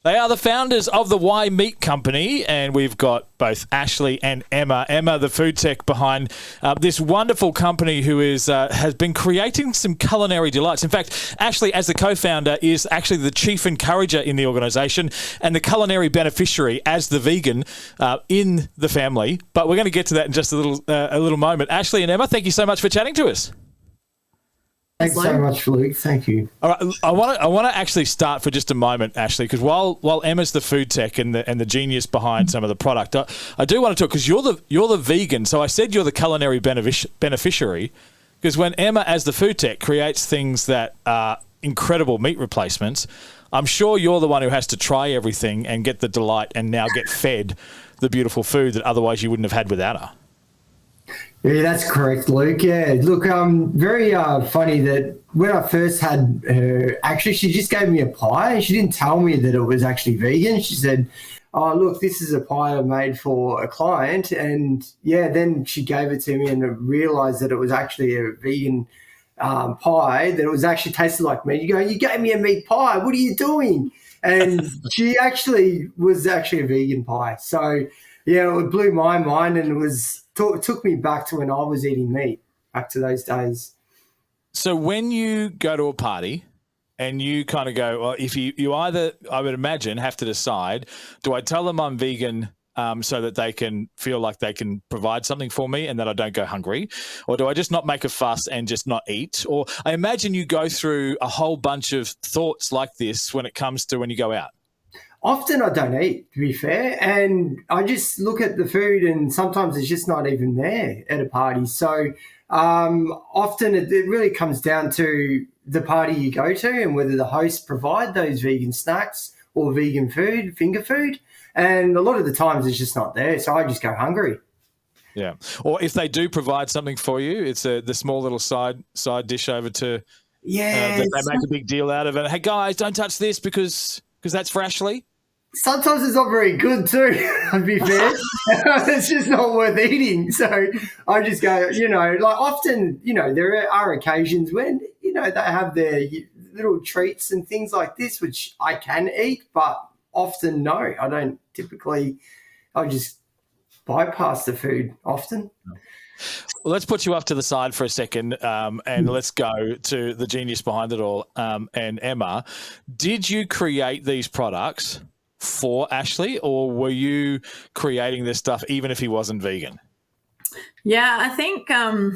They are the founders of the Y Meat Company, and we've got both Ashley and Emma. Emma, the food tech behind this wonderful company who has been creating some culinary delights. In fact, Ashley, as the co-founder, is actually the chief encourager in the organisation and the culinary beneficiary as the vegan in the family. But we're going to get to that in just a little moment. Ashley and Emma, thank you so much for chatting to us. Thanks so much, Luke. Thank you. All right, I want to actually start for just a moment, Ashley, because while Emma's the food tech and the genius behind some of the product, I do want to talk because you're the vegan. So I said you're the culinary beneficiary because when Emma, as the food tech, creates things that are incredible meat replacements, I'm sure you're the one who has to try everything and get the delight and now get fed the beautiful food that otherwise you wouldn't have had without her. Yeah, that's correct, Luke. Yeah, look, very funny that when I first had her, actually, she just gave me a pie. She didn't tell me that it was actually vegan. She said, "Oh, look, this is a pie I made for a client." And yeah, then she gave it to me and I realized that it was actually a vegan pie, that it was actually tasted like meat. You gave me a meat pie. What are you doing? And she was actually a vegan pie. So yeah, it blew my mind and it took me back to when I was eating meat, back to those days. So when you go to a party and you kind of go, well, if you either, I would imagine, have to decide, do I tell them I'm vegan so that they can feel like they can provide something for me and that I don't go hungry? Or do I just not make a fuss and just not eat? Or I imagine you go through a whole bunch of thoughts like this when it comes to when you go out. Often I don't eat, to be fair, and I just look at the food and sometimes it's just not even there at a party. So often it really comes down to the party you go to and whether the hosts provide those vegan snacks or vegan food, finger food, and a lot of the times it's just not there, so I just go hungry. Yeah, or if they do provide something for you, it's the small little side dish over to they make a big deal out of it. Hey guys, don't touch this because that's for Ashley. Sometimes it's not very good too, to be fair. It's just not worth eating. So I just go, like often, there are occasions when, they have their little treats and things like this, which I can eat, but often no, I don't typically, I just bypass the food often. Well, let's put you off to the side for a second and let's go to the genius behind it all. And Emma, did you create these products for Ashley, or were you creating this stuff even if he wasn't vegan? Yeah, I think, a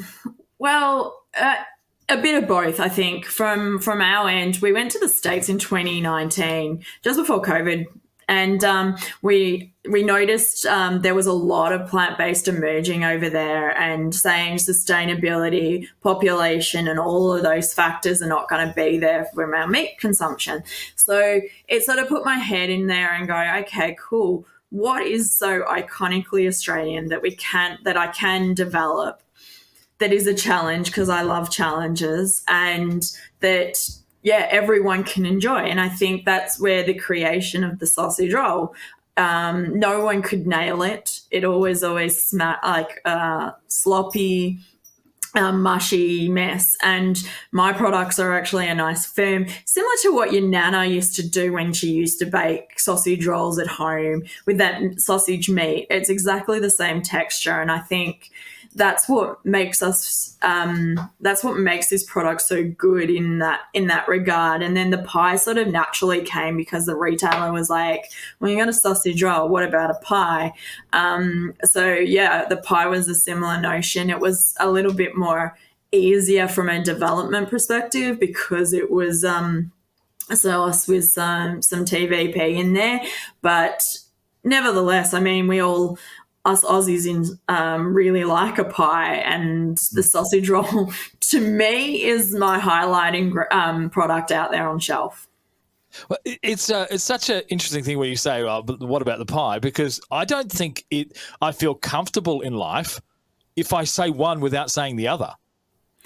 bit of both, I think. From our end, we went to the States in 2019, just before COVID, and we noticed there was a lot of plant-based emerging over there, and saying sustainability, population, and all of those factors are not going to be there from our meat consumption. So it sort of put my head in there and go, okay, cool. What is so iconically Australian that I can develop that is a challenge, because I love challenges, and that everyone can enjoy? And I think that's where the creation of the sausage roll, no one could nail it. It always smelled like sloppy, mushy mess. And my products are actually a nice firm, similar to what your nana used to do when she used to bake sausage rolls at home with that sausage meat. It's exactly the same texture, and I think that's what makes us that's what makes this product so good in that regard. And then the pie sort of naturally came because the retailer was like, well, you got a sausage roll, what about a pie? The pie was a similar notion. It was a little bit more easier from a development perspective because it was sauce with some TVP in there. But nevertheless, I mean, us Aussies really like a pie, and the sausage roll to me is my highlighting product out there on shelf. Well, it's such an interesting thing when you say, well, but what about the pie? Because I don't think I feel comfortable in life if I say one without saying the other.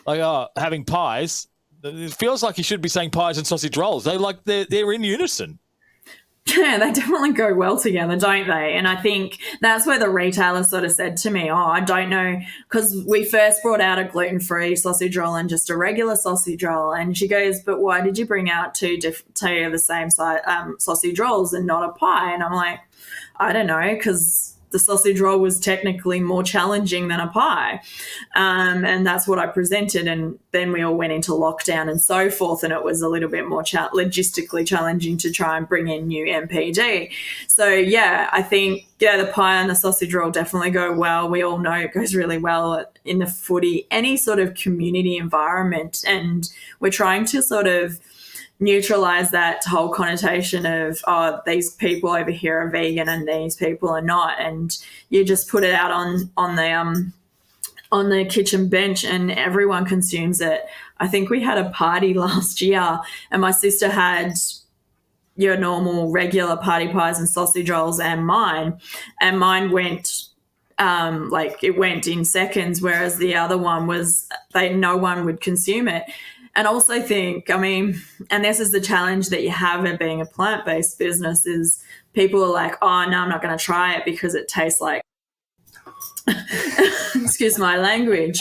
Like, having pies, it feels like you should be saying pies and sausage rolls. They're in unison. Yeah, they definitely go well together, don't they? And I think that's where the retailer sort of said to me, "Oh, I don't know," because we first brought out a gluten-free sausage roll and just a regular sausage roll, and she goes, "But why did you bring out two of the same size sausage rolls and not a pie?" And I'm like, "I don't know, because the sausage roll was technically more challenging than a pie." And that's what I presented. And then we all went into lockdown and so forth. And it was a little bit more logistically challenging to try and bring in new MPD. So, yeah, I think, the pie and the sausage roll definitely go well. We all know it goes really well in the footy, any sort of community environment. And we're trying to sort of neutralize that whole connotation of, oh, these people over here are vegan and these people are not, and you just put it out on the kitchen bench and everyone consumes it. I think we had a party last year and my sister had your normal regular party pies and sausage rolls and mine went it went in seconds, whereas the other one was no one would consume it. And also think, and this is the challenge that you have in being a plant-based business, is people are like, oh, no, I'm not going to try it because it tastes like, excuse my language.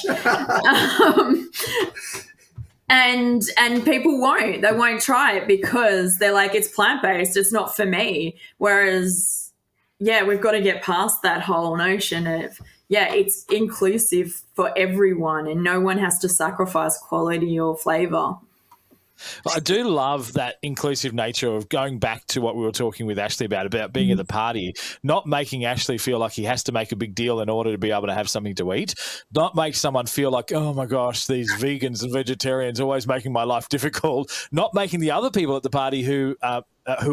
And people won't try it because they're like, it's plant-based, it's not for me. Whereas, we've got to get past that whole notion of, it's inclusive for everyone and no one has to sacrifice quality or flavor. Well, I do love that inclusive nature of going back to what we were talking with Ashley about being at the party, not making Ashley feel like he has to make a big deal in order to be able to have something to eat, not make someone feel like, oh my gosh, these vegans and vegetarians are always making my life difficult, not making the other people at the party who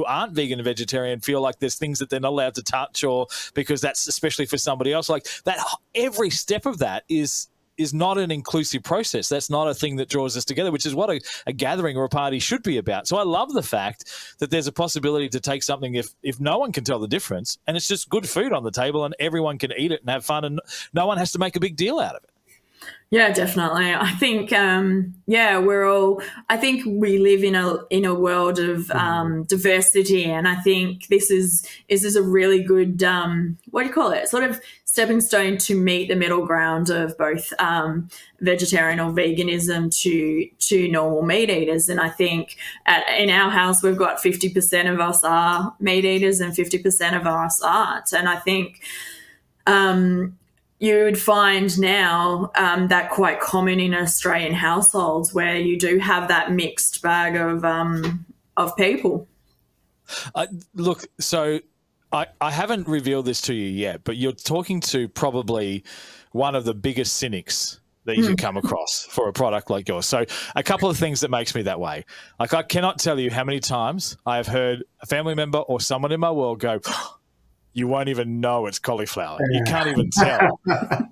aren't vegan and vegetarian feel like there's things that they're not allowed to touch, or because that's especially for somebody else. Like that, every step of that is not an inclusive process. That's not a thing that draws us together, which is what a gathering or a party should be about. So I love the fact that there's a possibility to take something if no one can tell the difference and it's just good food on the table and everyone can eat it and have fun and no one has to make a big deal out of it. Yeah, definitely. I think, I think we live in a world of diversity, and I think this is a really good, what do you call it? Sort of stepping stone to meet the middle ground of both vegetarian or veganism to normal meat eaters. And I think in our house we've got 50% of us are meat eaters and 50% of us aren't. And I think you would find now that quite common in Australian households where you do have that mixed bag of people. Look, so I haven't revealed this to you yet, but you're talking to probably one of the biggest cynics that you could come across for a product like yours. So a couple of things that makes me that way. Like I cannot tell you how many times I have heard a family member or someone in my world go, you won't even know it's cauliflower. You can't even tell. And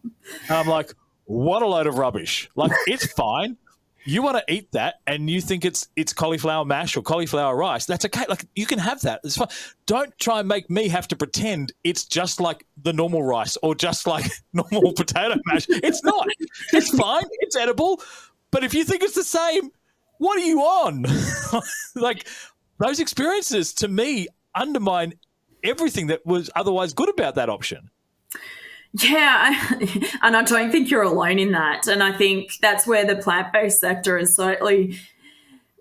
I'm like, what a load of rubbish. Like, it's fine. You want to eat that and you think it's cauliflower mash or cauliflower rice, that's okay. Like, you can have that. It's fine. Don't try and make me have to pretend it's just like the normal rice or just like normal potato mash. It's not. It's fine. It's edible. But if you think it's the same, what are you on? Like, those experiences, to me, undermine everything that was otherwise good about that option. Yeah, and I don't think you're alone in that. And I think that's where the plant-based sector is slightly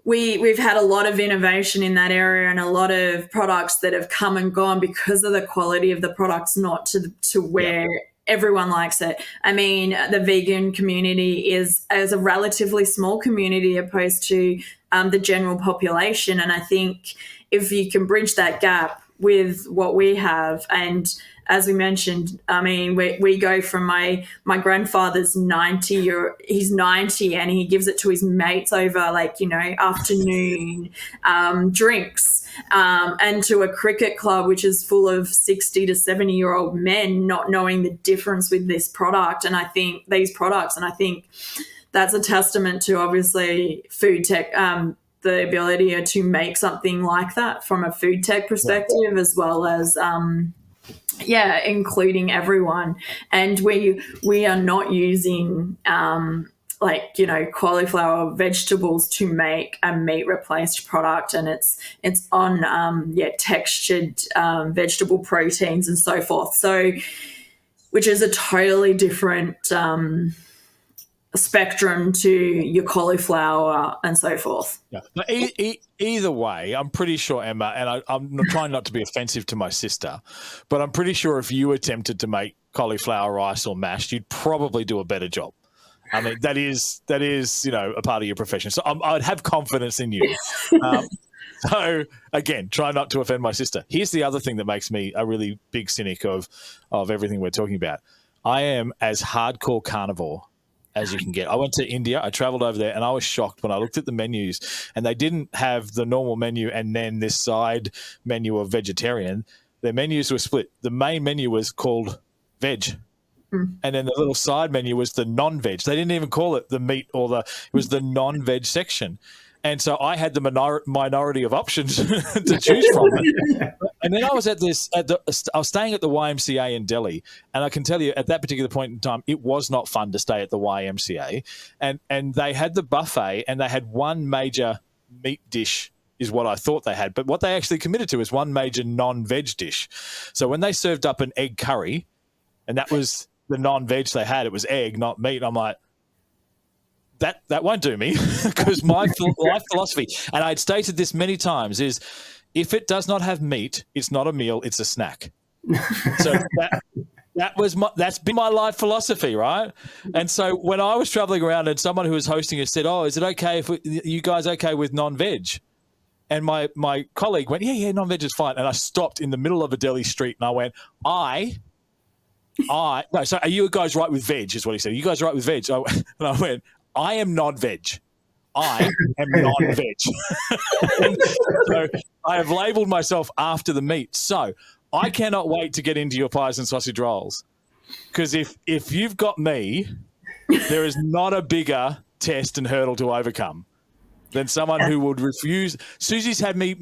we've had a lot of innovation in that area and a lot of products that have come and gone because of the quality of the products, not to where everyone likes it. I mean, the vegan community is a relatively small community opposed to the general population. And I think if you can bridge that gap with what we have, and as we mentioned, I mean, we go from my grandfather's 90, he's 90 and he gives it to his mates over afternoon drinks, and to a cricket club which is full of 60 to 70-year-old men not knowing the difference with this product. And I think these products, and I think that's a testament to obviously food tech, the ability to make something like that from a food tech perspective, as well as, including everyone. And we are not using like, cauliflower vegetables to make a meat replaced product, and it's on textured vegetable proteins and so forth. So, which is a totally different spectrum to your cauliflower and so forth. Yeah. But either way, I'm pretty sure, Emma, and I'm trying not to be offensive to my sister, but I'm pretty sure if you attempted to make cauliflower rice or mashed, you'd probably do a better job. I mean, that is a part of your profession. So I'd have confidence in you. So again, try not to offend my sister. Here's the other thing that makes me a really big cynic of everything we're talking about. I am as hardcore carnivore as you can get. I went to India, I traveled over there, and I was shocked when I looked at the menus, and they didn't have the normal menu and then this side menu of vegetarian. Their menus were split. The main menu was called veg. And then the little side menu was the non-veg. They didn't even call it the meat it was the non-veg section. And so I had the minority of options to choose from. And then I was I was staying at the YMCA in Delhi, and I can tell you at that particular point in time, it was not fun to stay at the YMCA. And they had the buffet, and they had one major meat dish is what I thought they had. But what they actually committed to is one major non-veg dish. So when they served up an egg curry, and that was the non-veg they had, it was egg, not meat. I'm like, that won't do me, because my life philosophy, and I'd stated this many times, is if it does not have meat, it's not a meal, it's a snack. So that's been my life philosophy, right? And so when I was traveling around and someone who was hosting us said, "Oh, is it okay if you guys okay with non-veg?" And my colleague went, "Yeah, non-veg is fine." And I stopped in the middle of a Delhi street and I went, no, so are you guys right with veg, is what he said. Are you guys right with veg? And I went, I am non-veg. I am non-veg. So I have labelled myself after the meat. So I cannot wait to get into your pies and sausage rolls, because if you've got me, there is not a bigger test and hurdle to overcome than someone who would refuse. Susie's had me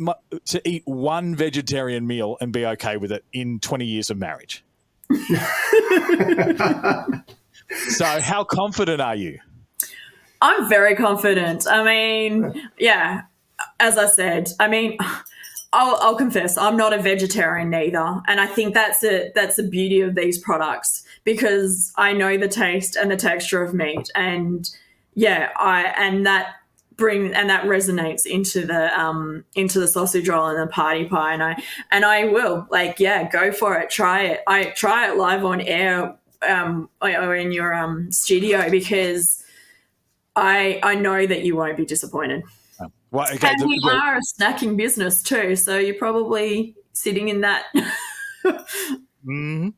to eat one vegetarian meal and be okay with it in 20 years of marriage. So how confident are you? I'm very confident. I mean, yeah, as I said, I mean, I'll confess, I'm not a vegetarian neither. And I think that's the beauty of these products, because I know the taste and the texture of meat. And yeah, that resonates into the sausage roll and the party pie. And I will, go for it. Try it. I try it live on air or in your studio, because I know that you won't be disappointed. Well, okay, and we are a snacking business too, so you're probably sitting in that. Mm-hmm.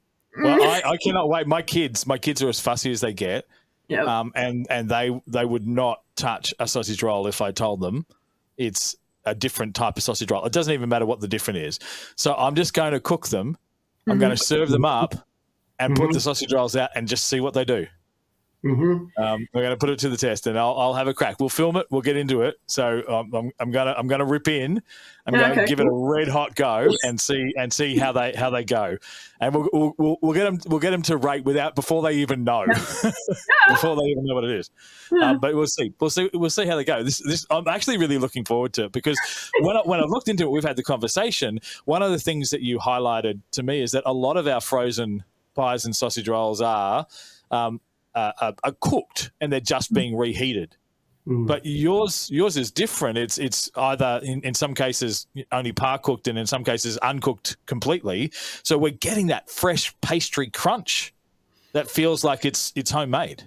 Well, I cannot wait. My kids are as fussy as they get. Yep. And they would not touch a sausage roll if I told them it's a different type of sausage roll. It doesn't even matter what the different is. So I'm just going to cook them. I'm going to serve them up and put the sausage rolls out and just see what they do. We're going to put it to the test, and I'll have a crack. We'll film it. We'll get into it. So I'm going to rip in. I'm going to give it a red hot go and see how they go. And we'll get them to rate before they even know before they even know what it is. But we'll see how they go. This I'm actually really looking forward to it, because when I looked into it, we've had the conversation. One of the things that you highlighted to me is that a lot of our frozen pies and sausage rolls are cooked and they're just being reheated. But yours is different. It's either in some cases only par cooked and in some cases uncooked completely. So we're getting that fresh pastry crunch that feels like it's homemade.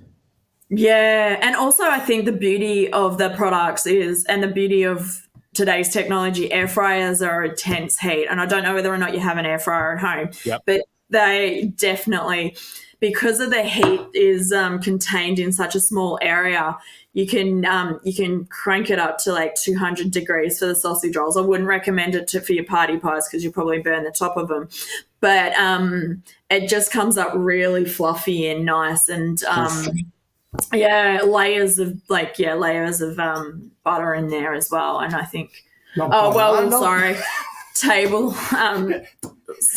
Yeah, and also I think the beauty of the products and the beauty of today's technology, air fryers are a intense heat. And I don't know whether or not you have an air fryer at home, but they definitely, because of the heat is contained in such a small area, you can crank it up to like 200 degrees for the sausage rolls. I wouldn't recommend it for your party pies, because you'll probably burn the top of them. But it just comes up really fluffy and nice, and layers of butter in there as well. And I think table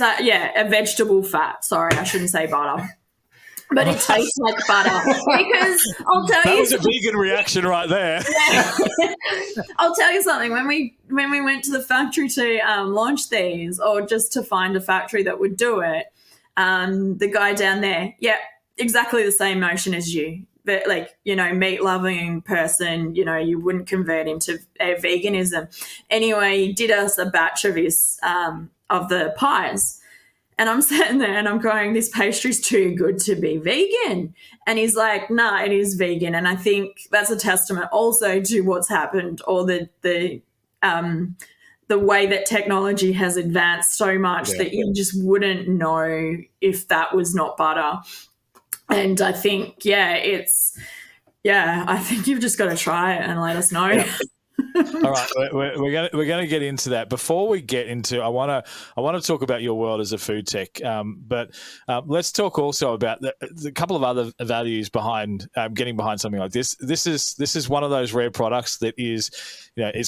a vegetable fat. Sorry, I shouldn't say butter. but it tastes like butter. Because I'll tell That you, was a vegan reaction right there. I'll tell you something. When we went to the factory to launch these, or just to find a factory that would do it, the guy down there, exactly the same notion as you. But meat loving person, you wouldn't convert him to veganism. Anyway, he did us a batch of his of the pies. And I'm sitting there and I'm going, this pastry's too good to be vegan. And he's like, nah, it is vegan. And I think that's a testament also to what's happened, or the way that technology has advanced so much that you just wouldn't know if that was not butter. And I think, I think you've just got to try it and let us know. Yeah. All right, we're going to get into that. Before we get into, I want to talk about your world as a food tech, but let's talk also about the couple of other values behind getting behind something like this. This is one of those rare products that is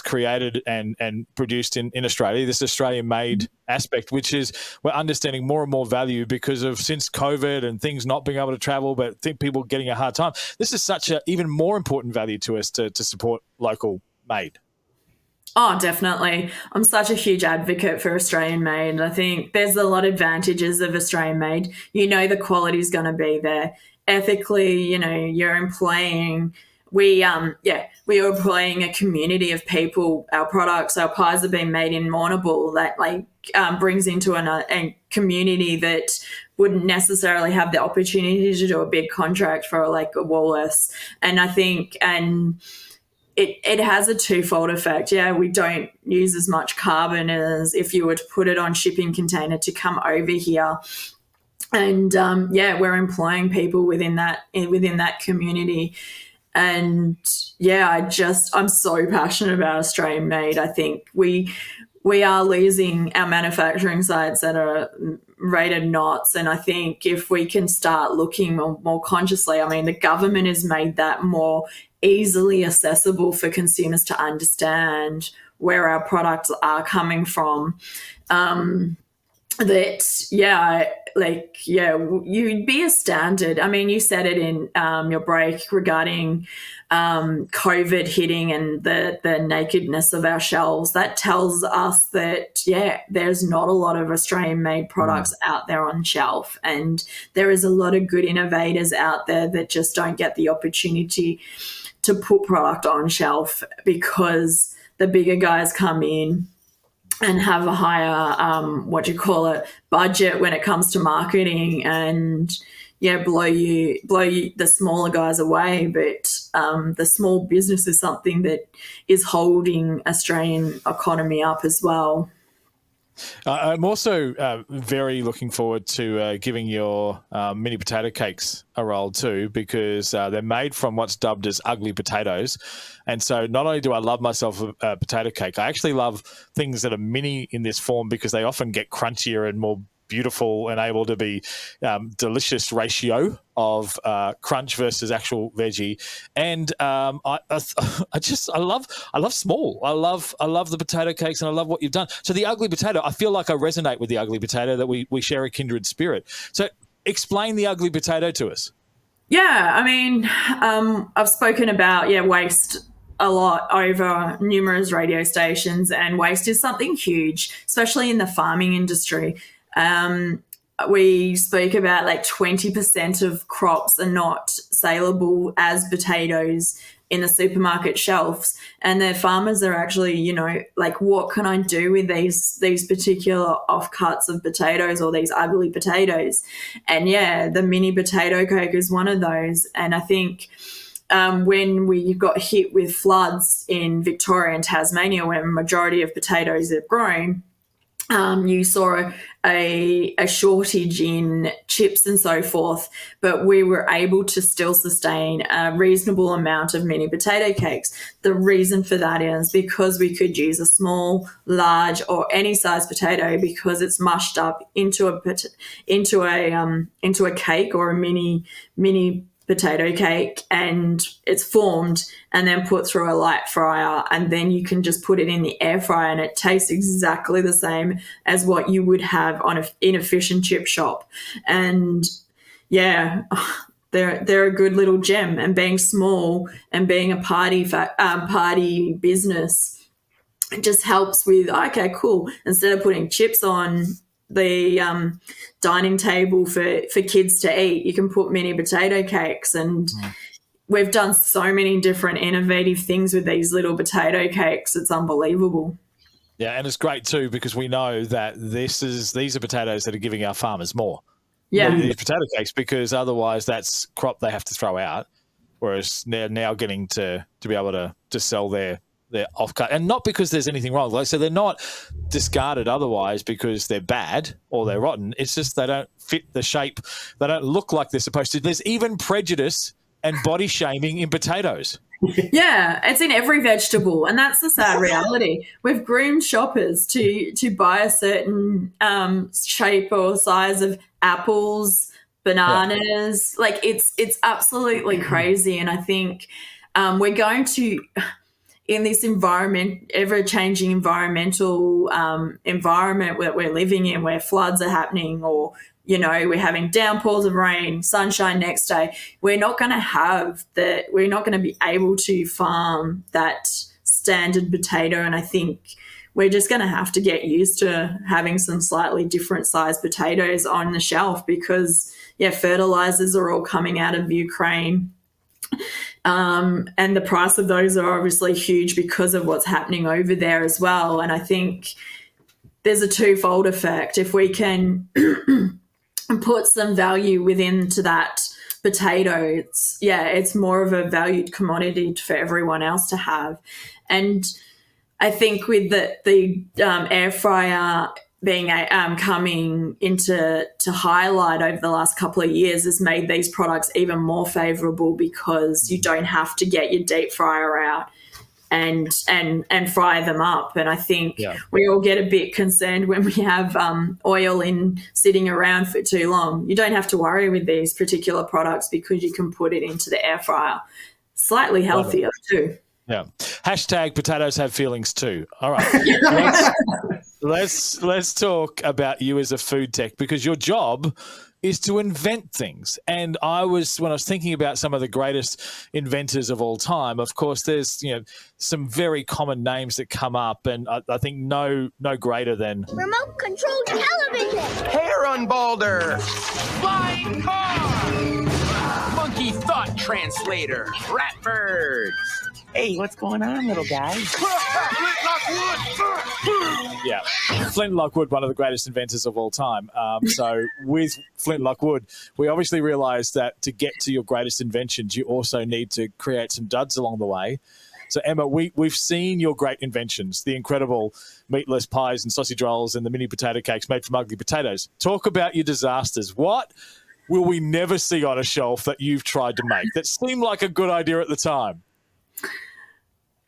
created and produced in Australia. This Australian made aspect, which is we're understanding more and more value because of since COVID and things not being able to travel, but people getting a hard time. This is such a even more important value to us to support local made. Oh, definitely. I'm such a huge advocate for Australian made. I think there's a lot of advantages of Australian made. The quality is going to be there. Ethically, you're employing. We are employing a community of people. Our products, our pies have been made in Mournable. That brings into a community that wouldn't necessarily have the opportunity to do a big contract for a Woolworths. And I think It has a twofold effect. Yeah, we don't use as much carbon as if you were to put it on shipping container to come over here. And we're employing people within that community. And I'm so passionate about Australian made. I think we are losing our manufacturing sites that are rated knots. And I think if we can start looking more consciously, the government has made that more easily accessible for consumers to understand where our products are coming from. You'd be astounded. You said it in your break regarding COVID hitting and the nakedness of our shelves. That tells us that, there's not a lot of Australian-made products out there on shelf, and there is a lot of good innovators out there that just don't get the opportunity to put product on shelf because the bigger guys come in and have a higher, budget when it comes to marketing, and blow you the smaller guys away. But the small business is something that is holding Australian economy up as well. I'm also very looking forward to giving your mini potato cakes a roll too, because they're made from what's dubbed as ugly potatoes. And so not only do I love myself a potato cake, I actually love things that are mini in this form because they often get crunchier and more beautiful and able to be delicious ratio of crunch versus actual veggie. And I love small. I love the potato cakes, and I love what you've done. So the ugly potato, I feel like I resonate with the ugly potato, that we share a kindred spirit. So explain the ugly potato to us. Yeah, I've spoken about waste a lot over numerous radio stations, and waste is something huge, especially in the farming industry. We speak about 20% of crops are not saleable as potatoes in the supermarket shelves, and the farmers are actually, what can I do with these particular offcuts of potatoes or these ugly potatoes? And the mini potato cake is one of those. And I think when we got hit with floods in Victoria and Tasmania, where a majority of potatoes are grown, you saw a shortage in chips and so forth, but we were able to still sustain a reasonable amount of mini potato cakes. The reason for that is because we could use a small, large, or any size potato because it's mushed up into a cake or a mini potato cake, and it's formed and then put through a light fryer, and then you can just put it in the air fryer and it tastes exactly the same as what you would have in a fish and chip shop. And yeah, they're a good little gem. And being small and being a party business, it just helps with, okay, cool. Instead of putting chips on the dining table for kids to eat, you can put mini potato cakes. And we've done so many different innovative things with these little potato cakes. It's unbelievable. Yeah, and it's great too because we know that these are potatoes that are giving our farmers more. Yeah. These potato cakes, because otherwise that's crop they have to throw out, whereas they're now getting to be able to sell their off-cut. And not because there's anything wrong. Like, so they're not discarded otherwise because they're bad or they're rotten. It's just they don't fit the shape. They don't look like they're supposed to. There's even prejudice and body shaming in potatoes. Yeah, it's in every vegetable, and that's the sad reality. We've groomed shoppers to buy a certain shape or size of apples, bananas. Yeah. Like it's absolutely crazy, and I think we're going to, in this ever-changing environmental environment that we're living in, where floods are happening, or we're having downpours of rain, sunshine next day. We're not going to be able to farm that standard potato. And I think we're just going to have to get used to having some slightly different sized potatoes on the shelf because, fertilizers are all coming out of Ukraine. And the price of those are obviously huge because of what's happening over there as well. And I think there's a twofold effect. If we can and put some value to that potato, it's more of a valued commodity for everyone else to have. And I think with the air fryer being coming into highlight over the last couple of years has made these products even more favorable because you don't have to get your deep fryer out and fry them up. And I think we all get a bit concerned when we have oil sitting around for too long. You don't have to worry with these particular products because you can put it into the air fryer. Slightly healthier too. Yeah. Hashtag potatoes have feelings too. All right. Let's talk about you as a food tech, because your job is to invent things. And when I was thinking about some of the greatest inventors of all time, of course, there's some very common names that come up, and I think no greater than remote control television, hair unbalder, flying car, monkey thought translator, ratbirds. Hey, what's going on, little guy? Yeah, Flint Lockwood, one of the greatest inventors of all time. So with Flint Lockwood, we obviously realised that to get to your greatest inventions, you also need to create some duds along the way. So Emma, we've seen your great inventions, the incredible meatless pies and sausage rolls and the mini potato cakes made from ugly potatoes. Talk about your disasters. What will we never see on a shelf that you've tried to make that seemed like a good idea at the time?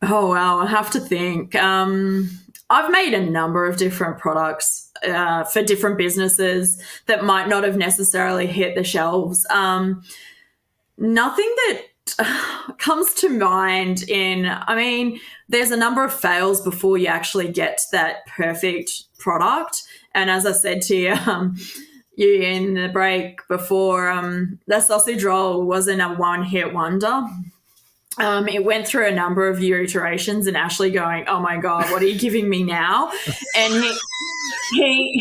Oh, wow. I have to think. I've made a number of different products for different businesses that might not have necessarily hit the shelves. Nothing that comes to mind there's a number of fails before you actually get to that perfect product. And as I said to you, you in the break before, the sausage roll wasn't a one-hit wonder. It went through a number of iterations and Ashley going, oh my God, what are you giving me now? And he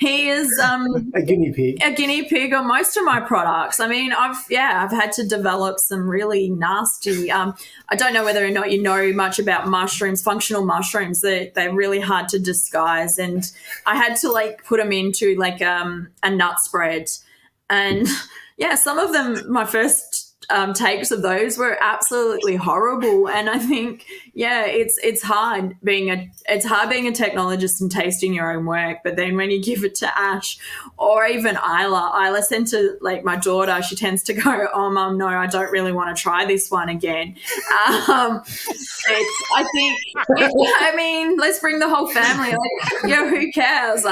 is a guinea pig on most of my products. I mean, I've had to develop some really nasty, I don't know whether or not you know much about mushrooms, functional mushrooms. They're really hard to disguise. And I had to put them into a nut spread. And some of them, my first takes of those were absolutely horrible. And I think, it's hard being a technologist and tasting your own work. But then when you give it to Ash or even Isla sent to my daughter, she tends to go, oh Mum, no, I don't really want to try this one again. Let's bring the whole family. Who cares?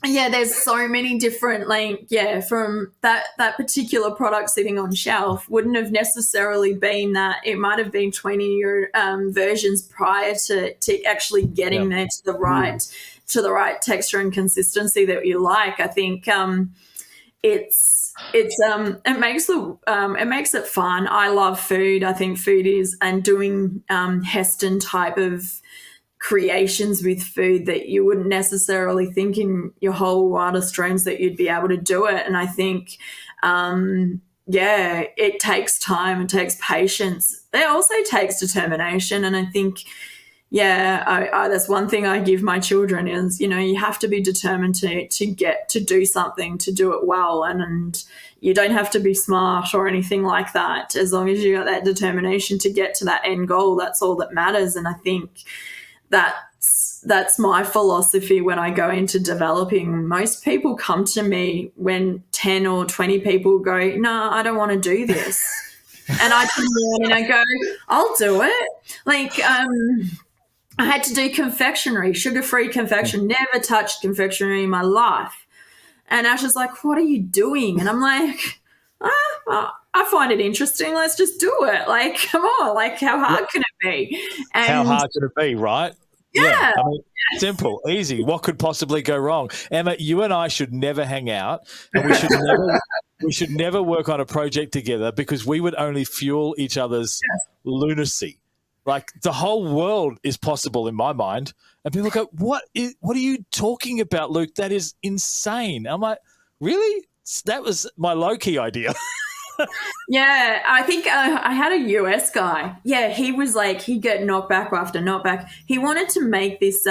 There's so many different, from that particular product sitting on shelf wouldn't have necessarily been that. It might have been 20 versions prior to actually getting there to the right texture and consistency that you like. I think it makes it fun. I love food. I think food is, and doing Heston type of creations with food that you wouldn't necessarily think in your whole wildest dreams that you'd be able to do it. And I think, it takes time, it takes patience. It also takes determination. And I think, that's one thing I give my children is, you have to be determined to get to do something, to do it well. And you don't have to be smart or anything like that. As long as you got that determination to get to that end goal, that's all that matters. And I think that's my philosophy when I go into developing. Most people come to me when 10 or 20 people go, no, I don't want to do this. And I come in and I go, I'll do it. Like, I had to do confectionery, sugar-free confection, never touched confectionery in my life. And Ash is like, what are you doing? And I'm like, I find it interesting. Let's just do it. Like, come on. Like, how hard can it be? And how hard can it be, right? Yeah. I mean, simple, easy. What could possibly go wrong? Emma, you and I should never hang out, and we should never work on a project together because we would only fuel each other's lunacy. Like, the whole world is possible in my mind. And people go, what are you talking about, Luke? That is insane. I'm like, really? That was my low-key idea. Yeah, I think I had a US guy. Yeah, he was like, he'd get knockback after knockback. He wanted to make this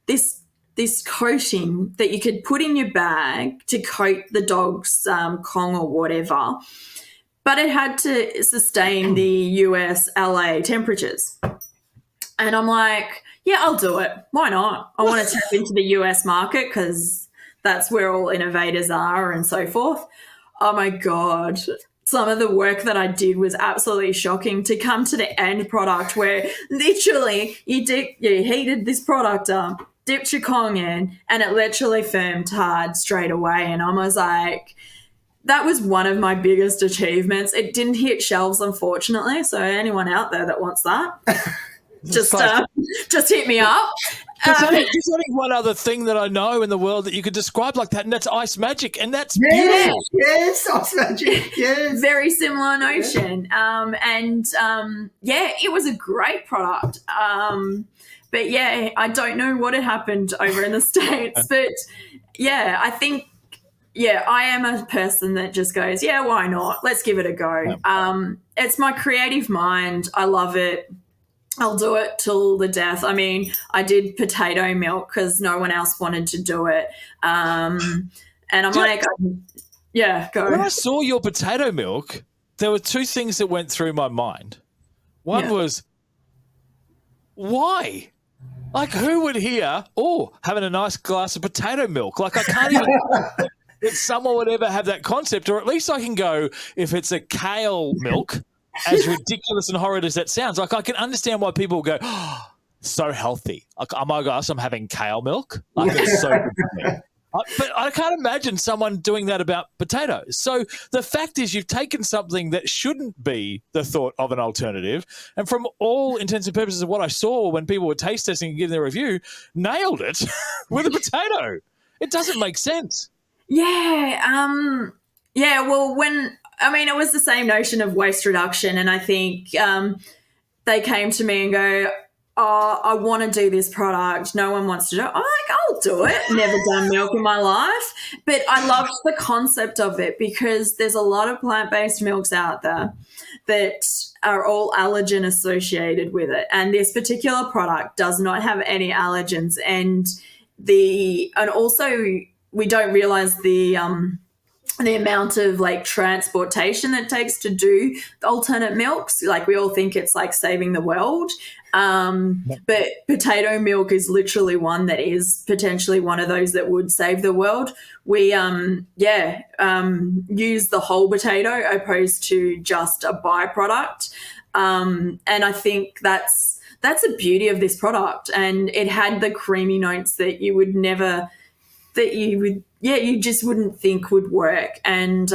this coating that you could put in your bag to coat the dog's Kong or whatever, but it had to sustain the US LA temperatures. And I'm like, yeah, I'll do it. Why not? I want to tap into the US market because that's where all innovators are and so forth. Oh, my God. Some of the work that I did was absolutely shocking to come to the end product where literally you heated this product up, dipped your Kong in, and it literally firmed hard straight away. And I was like, that was one of my biggest achievements. It didn't hit shelves, unfortunately. So anyone out there that wants that, just hit me up. There's only one other thing that I know in the world that you could describe like that, and that's ice magic, and that's beautiful. Yes, ice magic, yes. Very similar notion. It was a great product. But, yeah, I don't know what had happened over in the States. But, yeah, I think, I am a person that just goes, yeah, why not? Let's give it a go. It's my creative mind. I love it. I'll do it till the death. I mean, I did potato milk because no one else wanted to do it. And I'm like, go. When I saw your potato milk, there were two things that went through my mind. One was, why? Like, who would hear, having a nice glass of potato milk? Like, I can't even that someone would ever have that concept, or at least I can go, if it's a kale milk, as ridiculous and horrid as that sounds, like I can understand why people go, so healthy. Like, oh my gosh, I'm having kale milk. Like, it's so good for me. But I can't imagine someone doing that about potatoes. So the fact is you've taken something that shouldn't be the thought of an alternative, and from all intents and purposes of what I saw when people were taste testing and giving their review, nailed it with a potato. It doesn't make sense. Yeah. It was the same notion of waste reduction. And I think they came to me and go, I want to do this product. No one wants to do it. I'm like, I'll do it. Never done milk in my life. But I loved the concept of it because there's a lot of plant-based milks out there that are all allergen associated with it. And this particular product does not have any allergens. And also we don't realize the amount of like transportation that it takes to do the alternate milks. Like, we all think it's like saving the world. But potato milk is literally one that is potentially one of those that would save the world. We, use the whole potato opposed to just a byproduct. And I think that's the beauty of this product. And it had the creamy notes that you would never, you just wouldn't think would work. And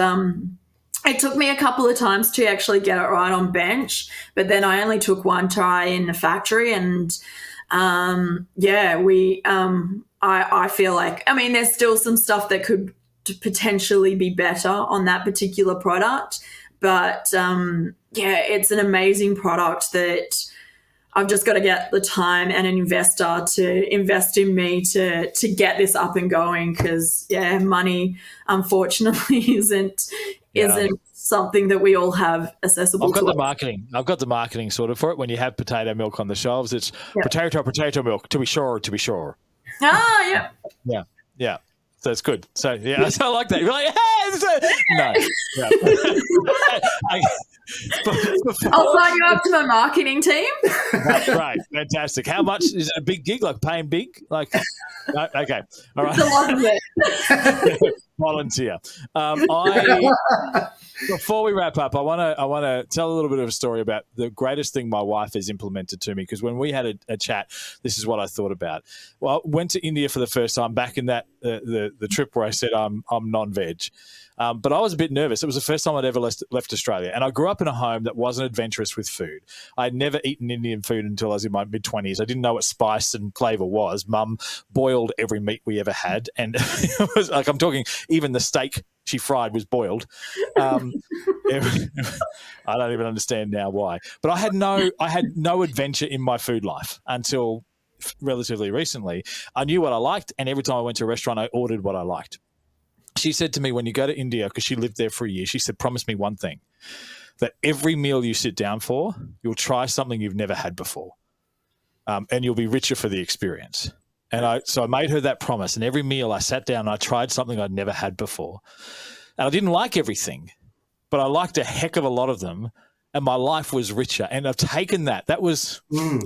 it took me a couple of times to actually get it right on bench, but then I only took one try in the factory. And I feel like, I mean, there's still some stuff that could potentially be better on that particular product. But it's an amazing product that I've just got to get the time and an investor to invest in me to get this up and going, because money unfortunately isn't something that we all have accessible. I've got the marketing sorted for it. When you have potato milk on the shelves, it's potato milk, to be sure. Ah, yeah. Yeah. So it's good. So yeah, so I like that. You're like, hey, I'll sign you up to my marketing team. That's great, fantastic. How much is a big gig? Like paying big? Like, okay, all right. It's a lot of it. Volunteer. Before we wrap up, I want to tell a little bit of a story about the greatest thing my wife has implemented to me, because when we had a chat, this is what I thought about. Well, I went to India for the first time back in that the trip where I said I'm non-veg. But I was a bit nervous. It was the first time I'd ever left Australia. And I grew up in a home that wasn't adventurous with food. I'd never eaten Indian food until I was in my mid-20s. I didn't know what spice and flavour was. Mum boiled every meat we ever had. And it was like, I'm talking, even the steak she fried was boiled. I don't even understand now why. But I had no adventure in my food life until relatively recently. I knew what I liked, and every time I went to a restaurant, I ordered what I liked. She said to me, when you go to India, because she lived there for a year, she said, promise me one thing, that every meal you sit down for, you'll try something you've never had before, and you'll be richer for the experience. And so I made her that promise, and every meal I sat down and I tried something I'd never had before. And I didn't like everything, but I liked a heck of a lot of them, and my life was richer. And I've taken that. That was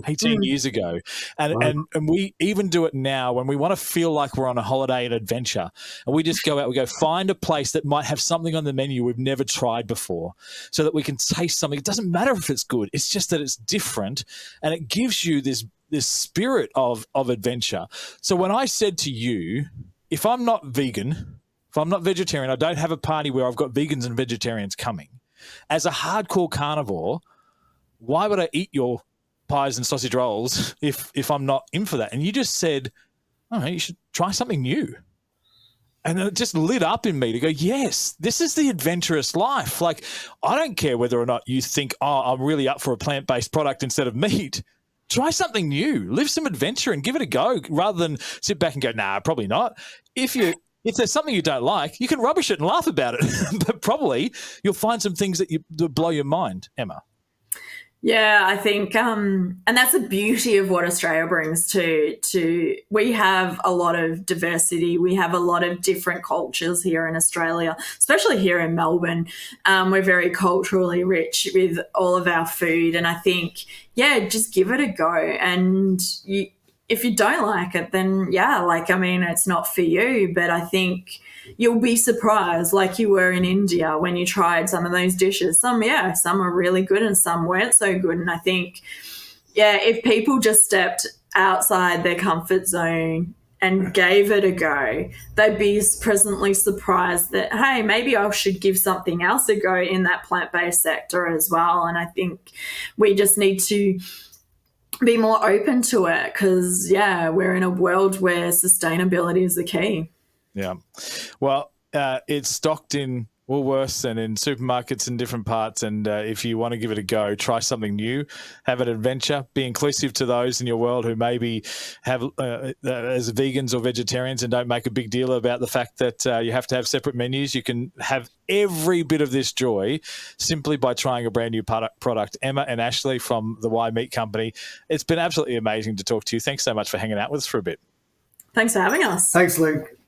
18 years ago. And we even do it now when we want to feel like we're on a holiday and adventure. And we just go out, we go find a place that might have something on the menu we've never tried before, so that we can taste something. It doesn't matter if it's good. It's just that it's different, and it gives you this spirit of adventure. So when I said to you, if I'm not vegan, if I'm not vegetarian, I don't have a party where I've got vegans and vegetarians coming. As a hardcore carnivore, why would I eat your pies and sausage rolls if I'm not in for that? And you just said, oh, you should try something new. And it just lit up in me to go, yes, this is the adventurous life. Like, I don't care whether or not you think, oh, I'm really up for a plant-based product instead of meat. Try something new, live some adventure and give it a go, rather than sit back and go, nah, probably not. If there's something you don't like, you can rubbish it and laugh about it, but probably you'll find some things that blow your mind, Emma. Yeah, I think, and that's the beauty of what Australia brings to. We have a lot of diversity. We have a lot of different cultures here in Australia, especially here in Melbourne. We're very culturally rich with all of our food, and I think, just give it a go. And if you don't like it, then it's not for you. But I think you'll be surprised, like you were in India when you tried some of those dishes. Some are really good and some weren't so good. And I think, if people just stepped outside their comfort zone and gave it a go, they'd be presently surprised that, hey, maybe I should give something else a go in that plant-based sector as well. And I think we just need to be more open to it, because, we're in a world where sustainability is the key. Yeah. Well, it's stocked in Woolworths and in supermarkets in different parts. And if you want to give it a go, try something new, have an adventure, be inclusive to those in your world who maybe have as vegans or vegetarians, and don't make a big deal about the fact that you have to have separate menus. You can have every bit of this joy simply by trying a brand new product. Emma and Ashley from the Y Meat Company, it's been absolutely amazing to talk to you. Thanks so much for hanging out with us for a bit. Thanks for having us. Thanks, Luke.